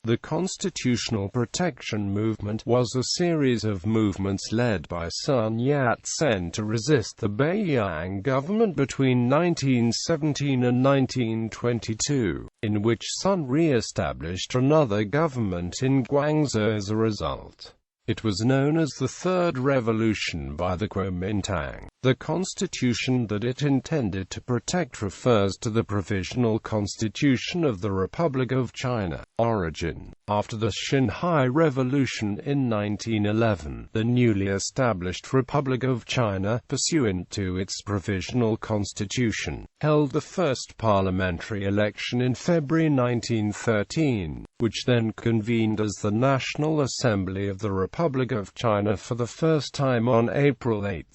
The constitutional protection movement was a series of movements led by Sun Yat-sen to resist the Beiyang government between 1917 and 1922, in which Sun re-established another government in Guangzhou as a result. It was known as the Third Revolution by the Kuomintang. The constitution that it intended to protect refers to the Provisional Constitution of the Republic of China. Origin: after the Shanghai Revolution in 1911, the newly established Republic of China, pursuant to its Provisional Constitution, held the first parliamentary election in February 1913, which then convened as the National Assembly of the Republic of China for the first time on April 8.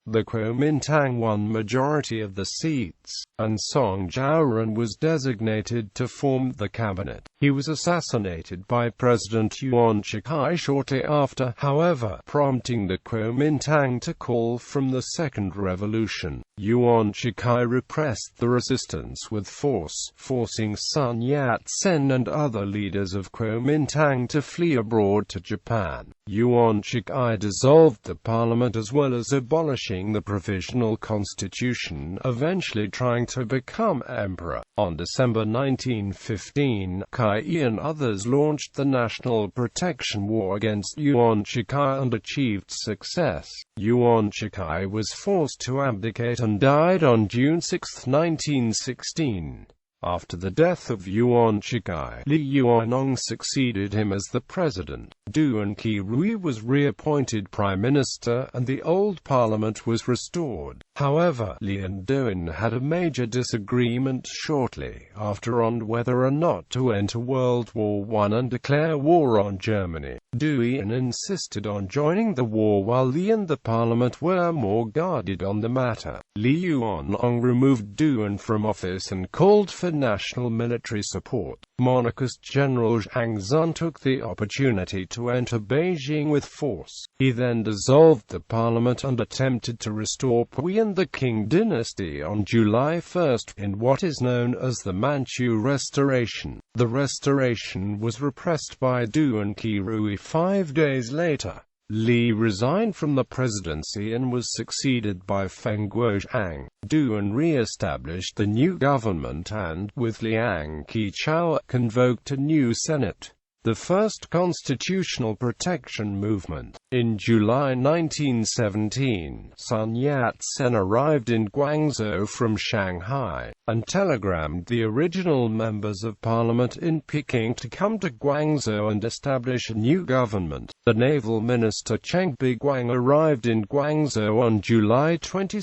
The Kuomintang won majority of the seats, and Song Jiaoren was designated to form the cabinet. He was assassinated by President Yuan Shikai shortly after, however, prompting the Kuomintang to call from the Second Revolution. Yuan Shikai repressed the resistance with force, forcing Sun Yat-sen and other leaders of Kuomintang to flee abroad to Japan. Yuan Shikai dissolved the parliament as well as abolishing the Provisional Constitution, eventually trying to become emperor. On December 1915, Kai and others launched the National Protection War against Yuan Shikai and achieved success. Yuan Shikai was forced to abdicate and died on June 6, 1916. After the death of Yuan Shikai, Li Yuanong succeeded him as the president. Duan Qirui was reappointed prime minister, and the old parliament was restored. However, Li and Duan had a major disagreement shortly after on whether or not to enter World War I and declare war on Germany. Duan insisted on joining the war while Li and the parliament were more guarded on the matter. Li Yuanong removed Duan from office and called for national military support. Monarchist General Zhang Zun took the opportunity to enter Beijing with force. He then dissolved the parliament and attempted to restore Pui and the Qing dynasty on July 1 in what is known as the Manchu Restoration. The restoration was repressed by Duan Qirui 5 days later. Li resigned from the presidency and was succeeded by Feng Guozhang. Duan re-established the new government and, with Liang Qichao, convoked a new Senate. The first constitutional protection movement. In July 1917, Sun Yat-sen arrived in Guangzhou from Shanghai, and telegrammed the original members of parliament in Peking to come to Guangzhou and establish a new government. The naval minister Cheng Biguang arrived in Guangzhou on July 22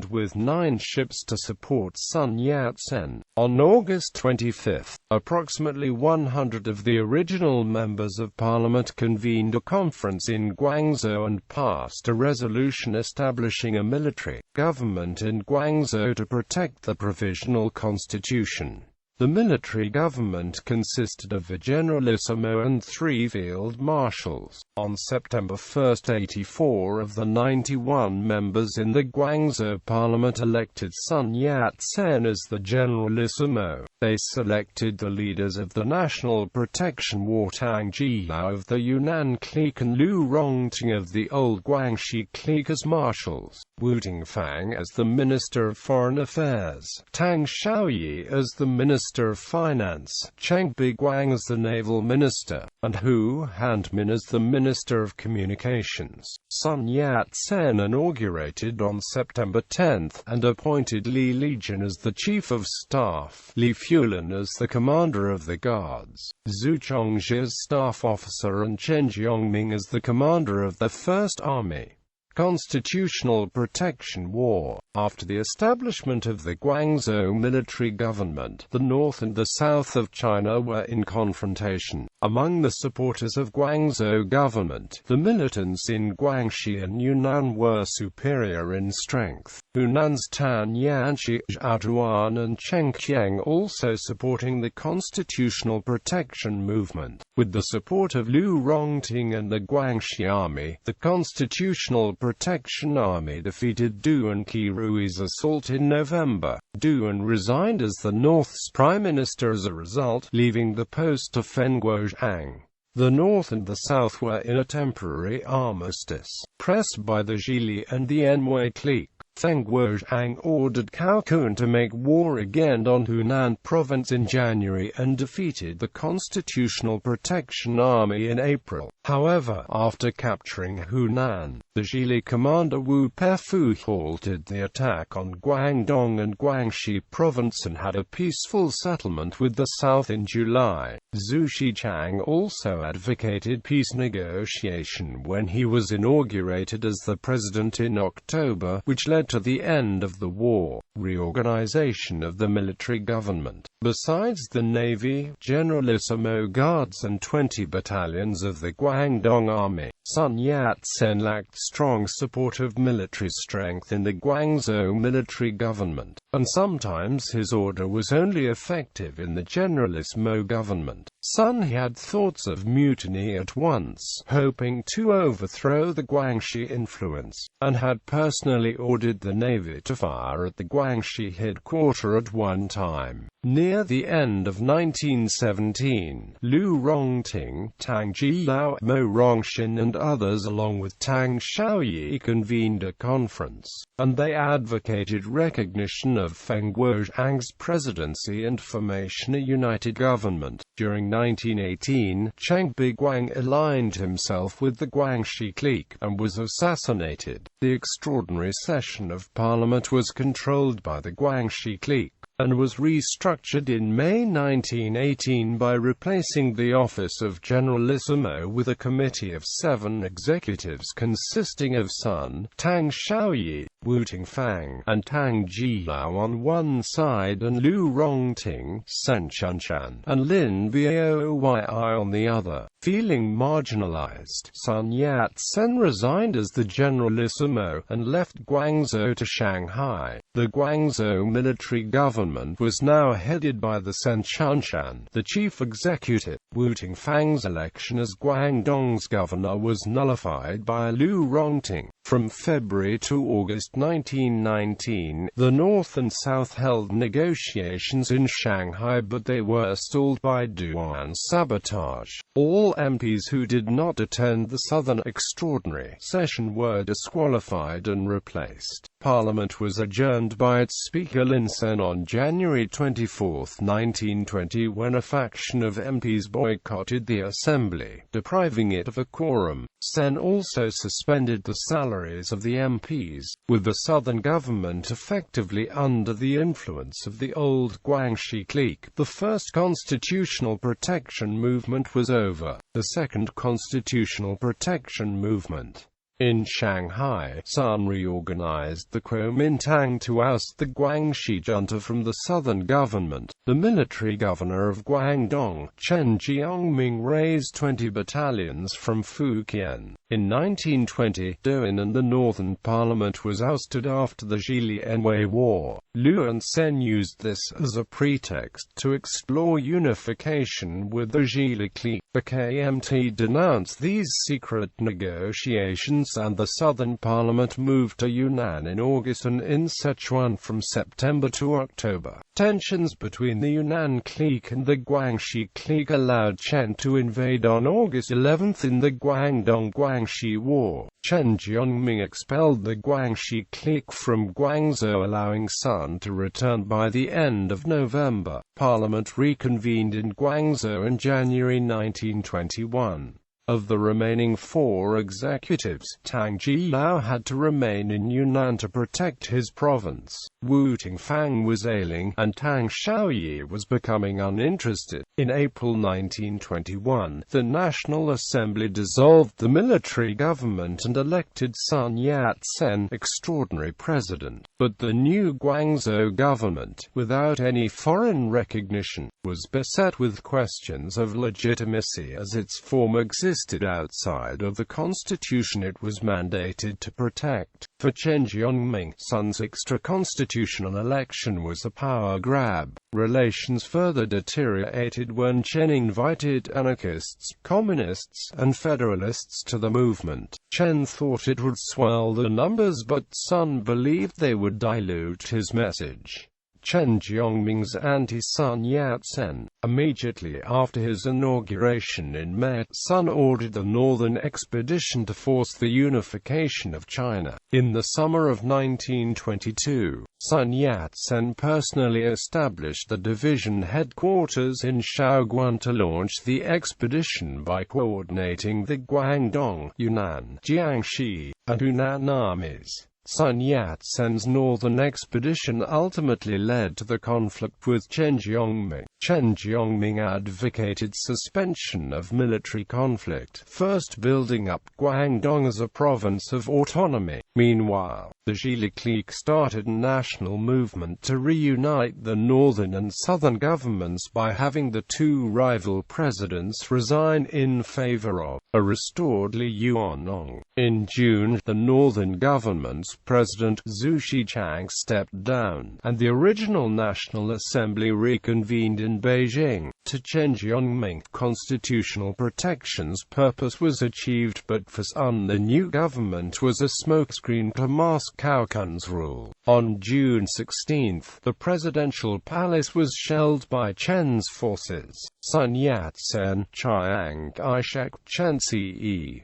with 9 ships to support Sun Yat-sen. On August 25, approximately 100 of the original members of parliament convened a conference in Guangzhou and passed a resolution establishing a military government in Guangzhou to protect the Provisional Constitution. The military government consisted of a generalissimo and 3 field marshals. On September 1, 84 of the 91 members in the Guangzhou parliament elected Sun Yat-sen as the generalissimo. They selected the leaders of the National Protection War Tang Jilao of the Yunnan clique and Lu Rongting of the Old Guangxi clique as marshals, Wu Tingfang as the Minister of Foreign Affairs, Tang Shaoyi as the Minister of Finance, Cheng Biguang as the Naval Minister, and Hu Hanmin as the Minister of Communications. Sun Yat-sen inaugurated on September 10 and appointed Li Lijian as the Chief of Staff, Li Fulan as the Commander of the Guards, Zhu Chongzhi as Staff Officer and Chen Jiongming as the Commander of the First Army. Constitutional Protection War. After the establishment of the Guangzhou military government, the north and the south of China were in confrontation. Among the supporters of Guangzhou government, the militants in Guangxi and Yunnan were superior in strength. Hunan's Tan Yanxi, Zhaotuan and Chengqiang also supporting the constitutional protection movement. With the support of Lu Rongting and the Guangxi army, the Constitutional Protection Army defeated Duan Qirui's assault in November. Duan resigned as the North's prime minister as a result, leaving the post to Feng Guozhang. Guozhang. The North and the South were in a temporary armistice, pressed by the Zhili and the Anhui clique. Then Guozhang ordered Cao Kun to make war again on Hunan province in January and defeated the Constitutional Protection Army in April. However, after capturing Hunan, the Zhili commander Wu Peifu halted the attack on Guangdong and Guangxi province and had a peaceful settlement with the South in July. Zhu Xichang also advocated peace negotiation when he was inaugurated as the president in October, which led to the end of the war. Reorganization of the military government. Besides the Navy, Generalissimo Guards and 20 battalions of the Guangdong Army, Sun Yat-sen lacked strong support of military strength in the Guangzhou military government, and sometimes his order was only effective in the Generalissimo government. Sun had thoughts of mutiny at once, hoping to overthrow the Guangxi influence, and had personally ordered the Navy to fire at the Guangxi headquarters at one time. Near the end of 1917, Liu Rongting, Tang Jilao, Mo Rongxin and others along with Tang Xiaoyi convened a conference, and they advocated recognition of Feng Guozhang's presidency and formation a united government. During 1918, Cheng Biguang aligned himself with the Guangxi clique, and was assassinated. The extraordinary session of parliament was controlled by the Guangxi clique, and was restructured in May 1918 by replacing the office of Generalissimo with a committee of 7 executives consisting of Sun, Tang Xiaoyi, Wu Tingfang, and Tang Jilao on one side and Liu Rongting, Sen Chunshan, and Lin Baoyi on the other. Feeling marginalized, Sun Yat-sen resigned as the Generalissimo, and left Guangzhou to Shanghai. The Guangzhou military government was now headed by the Sen Chunshan, the chief executive. Wu Tingfang's election as Guangdong's governor was nullified by Liu Rongting. From February to August 1919, the North and South held negotiations in Shanghai, but they were stalled by Duan sabotage. All MPs who did not attend the Southern Extraordinary Session were disqualified and replaced. Parliament was adjourned by its Speaker Lin Sen on January 24, 1920, when a faction of MPs boycotted the Assembly, depriving it of a quorum. Sen also suspended the salaries of the MPs, with the Southern government effectively under the influence of the old Guangxi clique. The first constitutional protection movement was over. The second constitutional protection movement. In Shanghai, Sun reorganized the Kuomintang to oust the Guangxi junta from the southern government. The military governor of Guangdong, Chen Jiangming, raised 20 battalions from Fujian. In 1920, Douyin and the Northern Parliament was ousted after the Zhili-Anhui War. Liu and Sen used this as a pretext to explore unification with the Zhili clique. The KMT denounced these secret negotiations, and the Southern Parliament moved to Yunnan in August and in Sichuan from September to October. Tensions between the Yunnan clique and the Guangxi clique allowed Chen to invade on August 11 in the Guangdong-Guangxi War. Chen Jiangming expelled the Guangxi clique from Guangzhou, allowing Sun to return by the end of November. Parliament reconvened in Guangzhou in January 1921. Of the remaining 4 executives, Tang Jilao had to remain in Yunnan to protect his province. Wu Tingfang was ailing, and Tang Xiaoyi was becoming uninterested. In April 1921, the National Assembly dissolved the military government and elected Sun Yat-sen extraordinary president. But the new Guangzhou government, without any foreign recognition, was beset with questions of legitimacy, as its form existed outside of the constitution it was mandated to protect. For Chen Jiangming, Sun's extra-constitutional election was a power grab. Relations further deteriorated when Chen invited anarchists, communists, and federalists to the movement. Chen thought it would swell the numbers, but Sun believed they would dilute his message. Chen Jiangming's anti-Sun Yat-sen. Immediately after his inauguration in May, Sun ordered the Northern Expedition to force the unification of China. In the summer of 1922, Sun Yat-sen personally established the division headquarters in Shaoguan to launch the expedition by coordinating the Guangdong, Yunnan, Jiangxi, and Hunan armies. Sun Yat-sen's northern expedition ultimately led to the conflict with Chen Jiangming. Chen Jiangming advocated suspension of military conflict, first building up Guangdong as a province of autonomy. Meanwhile, the Zhili clique started a national movement to reunite the northern and southern governments by having the two rival presidents resign in favor of a restored Li Yuanong. In June, the northern government's president, Zhu Xichang, stepped down, and the original National Assembly reconvened in Beijing. To Chen Jiangming, constitutional protection's purpose was achieved, but for Sun, the new government was a smokescreen to Moscow Kun's rule. On June 16, the presidential palace was shelled by Chen's forces. Sun Yat-sen, Chiang Kai-shek, Chen Ce,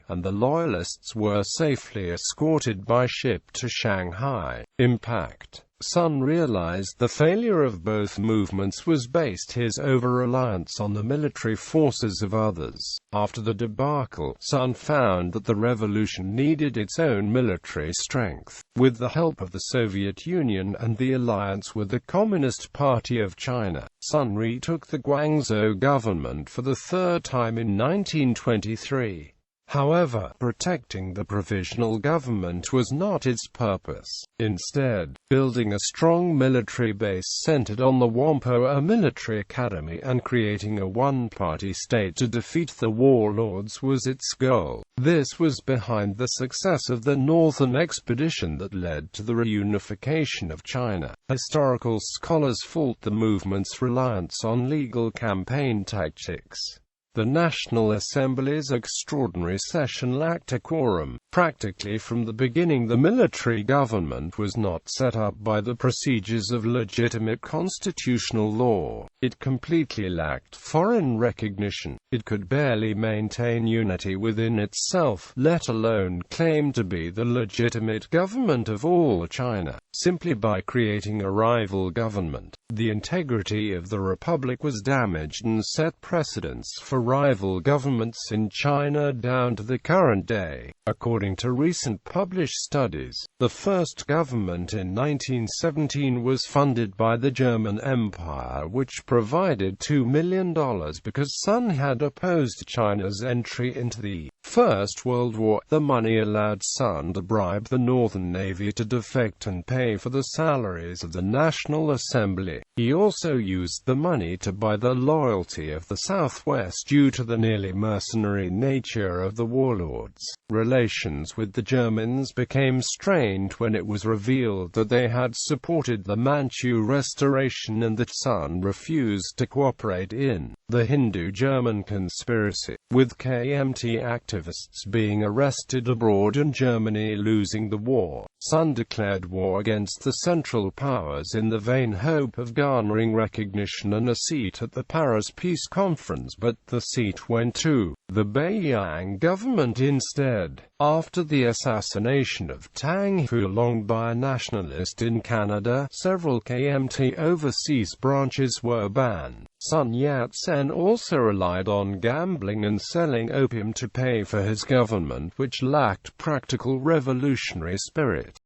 and the loyalists were safely escorted by ship to Shanghai. Impact. Sun realized the failure of both movements was based his over-reliance on the military forces of others. After the debacle, Sun found that the revolution needed its own military strength. With the help of the Soviet Union and the alliance with the Communist Party of China, Sun retook the Guangzhou government for the third time in 1923. However, protecting the provisional government was not its purpose. Instead, building a strong military base centered on the Whampoa, a military academy, and creating a one-party state to defeat the warlords was its goal. This was behind the success of the Northern Expedition that led to the reunification of China. Historical scholars fault the movement's reliance on legal campaign tactics. The National Assembly's extraordinary session lacked a quorum. Practically from the beginning, the military government was not set up by the procedures of legitimate constitutional law. It completely lacked foreign recognition. It could barely maintain unity within itself, let alone claim to be the legitimate government of all China. Simply by creating a rival government, the integrity of the republic was damaged and set precedents for rival governments in China down to the current day. According to recent published studies, the first government in 1917 was funded by the German Empire, which provided $2 million because Sun had opposed China's entry into the First World War. The money allowed Sun to bribe the Northern Navy to defect and pay for the salaries of the National Assembly. He also used the money to buy the loyalty of the Southwest due to the nearly mercenary nature of the warlords. Relations with the Germans became strained when it was revealed that they had supported the Manchu Restoration and that Sun refused to cooperate in the Hindu-German conspiracy, with KMT activists being arrested abroad and Germany losing the war. Sun declared war against the Central Powers in the vain hope of garnering recognition and a seat at the Paris Peace Conference, but the seat went to the Beiyang government instead. After the assassination of Tang Fulong by a nationalist in Canada, several KMT overseas branches were banned. Sun Yat-sen also relied on gambling and selling opium to pay for his government, which lacked practical revolutionary spirit.